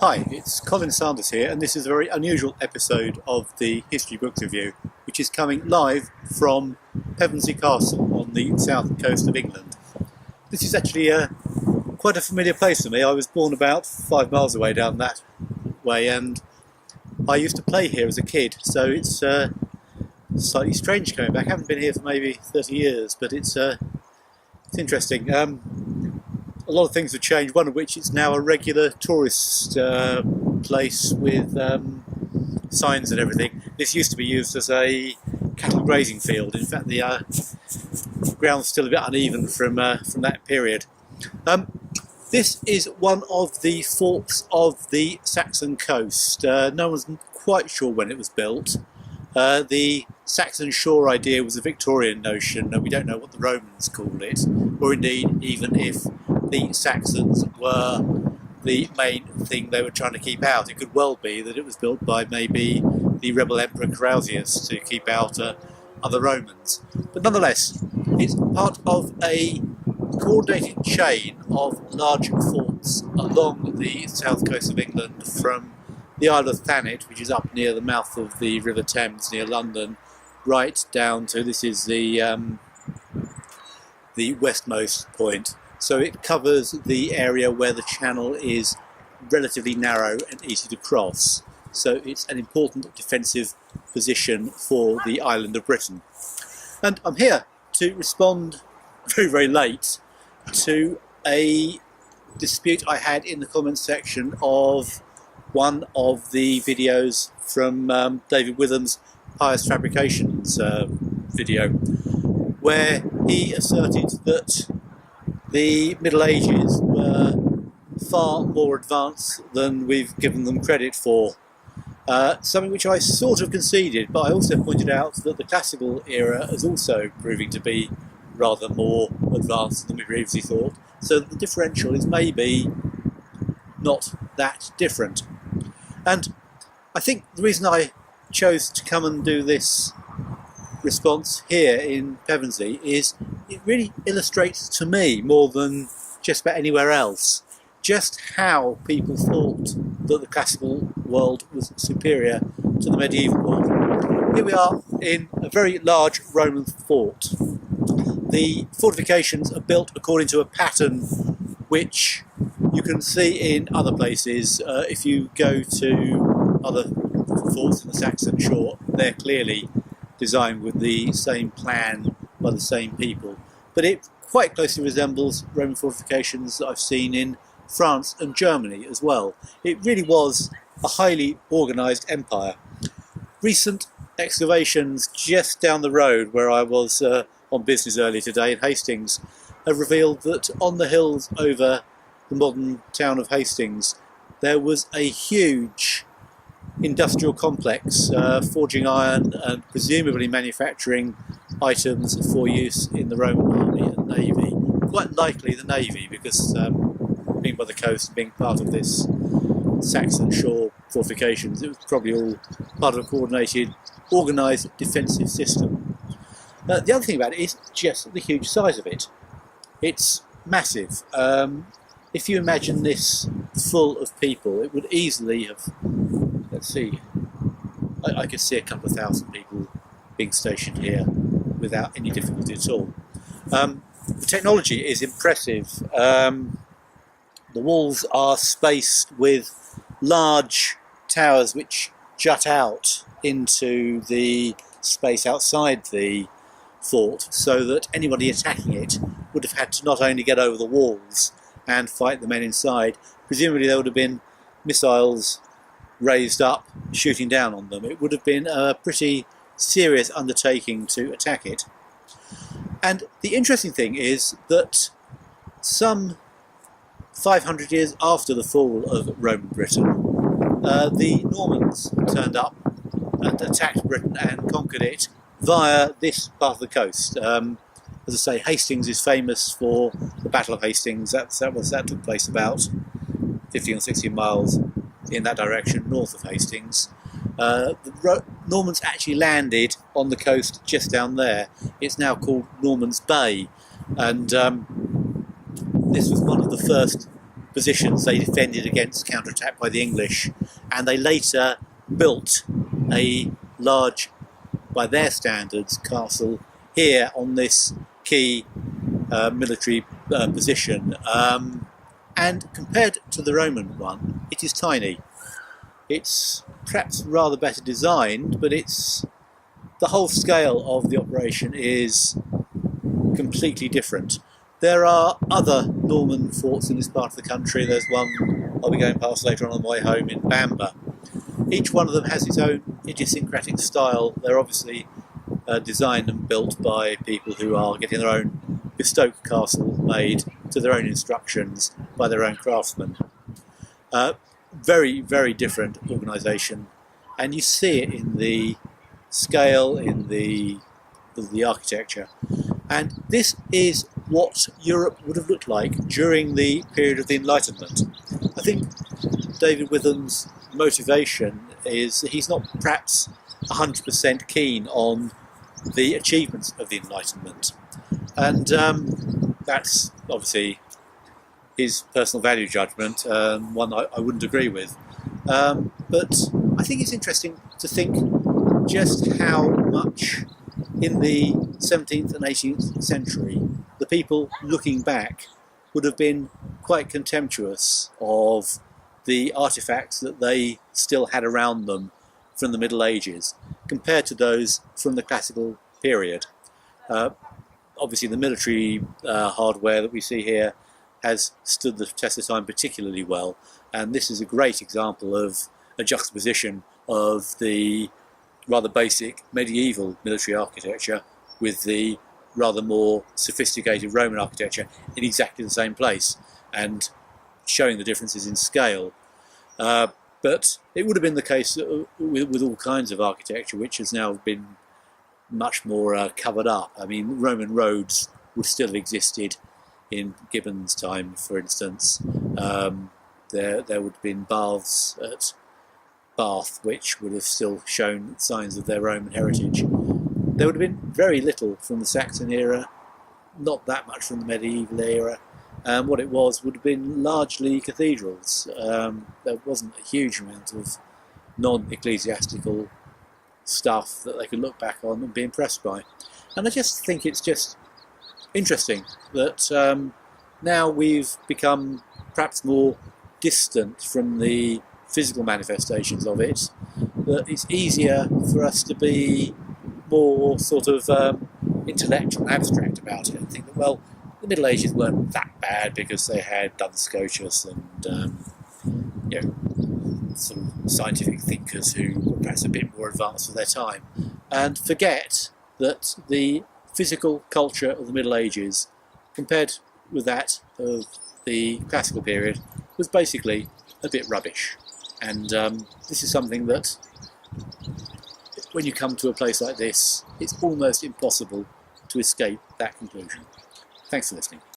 Hi, it's Colin Sanders here, and this is a very unusual episode of the History Books Review, which is coming live from Pevensey Castle on the south coast of England. This is actually quite a familiar place for me. I was born about 5 miles away down that way, and I used to play here as a kid, so it's slightly strange coming back. I haven't been here for maybe 30 years, but it's interesting. A lot of things have changed, one of which is now a regular tourist place with signs and everything. This used to be used as a cattle grazing field. In fact, the ground's still a bit uneven from that period. This is one of the forts of the Saxon coast. No one's quite sure when it was built. The Saxon shore idea was a Victorian notion, and we don't know what the Romans called it, or indeed even if the Saxons were the main thing they were trying to keep out. It could well be that it was built by maybe the rebel emperor Carausius to keep out other Romans. But nonetheless, it's part of a coordinated chain of large forts along the south coast of England, from the Isle of Thanet, which is up near the mouth of the River Thames near London, right down to, this is the westmost point. So it covers the area where the channel is relatively narrow and easy to cross. So it's an important defensive position for the island of Britain. And I'm here to respond very, very late to a dispute I had in the comments section of one of the videos from David Withun's Pious Fabrications video, where he asserted that the Middle Ages were far more advanced than we've given them credit for. Something which I sort of conceded, but I also pointed out that the classical era is also proving to be rather more advanced than we previously thought, so the differential is maybe not that different. And I think the reason I chose to come and do this response here in Pevensey is it really illustrates to me, more than just about anywhere else, just how people thought that the classical world was superior to the medieval world. Here we are in a very large Roman fort. The fortifications are built according to a pattern which you can see in other places. If you go to other forts in the Saxon shore, they're clearly designed with the same plan by the same people. But it quite closely resembles Roman fortifications that I've seen in France and Germany as well. It really was a highly organised empire. Recent excavations just down the road where I was on business earlier today in Hastings have revealed that on the hills over the modern town of Hastings there was a huge industrial complex forging iron and presumably manufacturing items for use in the Roman army and navy. Quite likely the navy, because being by the coast, being part of this Saxon shore fortifications, it was probably all part of a coordinated, organised defensive system. The other thing about it is just the huge size of it. It's massive. If you imagine this full of people, it would easily have, let's see, I could see a couple of thousand people being stationed here without any difficulty at all. The technology is impressive. The walls are spaced with large towers which jut out into the space outside the fort, so that anybody attacking it would have had to not only get over the walls and fight the men inside, presumably there would have been missiles raised up shooting down on them. It would have been a pretty serious undertaking to attack it. And the interesting thing is that some 500 years after the fall of Roman Britain, the Normans turned up and attacked Britain and conquered it via this part of the coast. As I say, Hastings is famous for the Battle of Hastings. That took place about 15 or 16 miles in that direction, north of Hastings. The Normans actually landed on the coast just down there. It's now called Norman's Bay, and this was one of the first positions they defended against counterattack by the English, and they later built a large, by their standards, castle here on this key military position. And compared to the Roman one, it is tiny. It's perhaps rather better designed, but the whole scale of the operation is completely different. There are other Norman forts in this part of the country. There's one I'll be going past later on the way home in Bamber. Each one of them has its own idiosyncratic style. They're obviously designed and built by people who are getting their own bespoke castle made to their own instructions by their own craftsmen. Very, very different organisation, and you see it in the scale, in the architecture. And this is what Europe would have looked like during the period of the Enlightenment. I think David Withun's motivation is that he's not perhaps 100% keen on the achievements of the Enlightenment. And that's obviously his personal value judgment, one I wouldn't agree with. But I think it's interesting to think just how much in the 17th and 18th century the people looking back would have been quite contemptuous of the artefacts that they still had around them from the Middle Ages compared to those from the classical period. Obviously the military hardware that we see here has stood the test of time particularly well, and this is a great example of a juxtaposition of the rather basic medieval military architecture with the rather more sophisticated Roman architecture in exactly the same place, and showing the differences in scale. But it would have been the case with all kinds of architecture which has now been much more covered up. I mean, Roman roads would still have existed in Gibbon's time, for instance. There would have been baths at Bath which would have still shown signs of their Roman heritage. There would have been very little from the Saxon era, not that much from the medieval era. What it was would have been largely cathedrals. There wasn't a huge amount of non-ecclesiastical stuff that they could look back on and be impressed by. And I just think it's just interesting that now we've become perhaps more distant from the physical manifestations of it, that it's easier for us to be more sort of intellectual and abstract about it and think that, well, the Middle Ages weren't that bad because they had Duns Scotus and sort of scientific thinkers who were perhaps a bit more advanced for their time, and forget that the physical culture of the Middle Ages, compared with that of the classical period, was basically a bit rubbish. And this is something that, when you come to a place like this, it's almost impossible to escape that conclusion. Thanks for listening.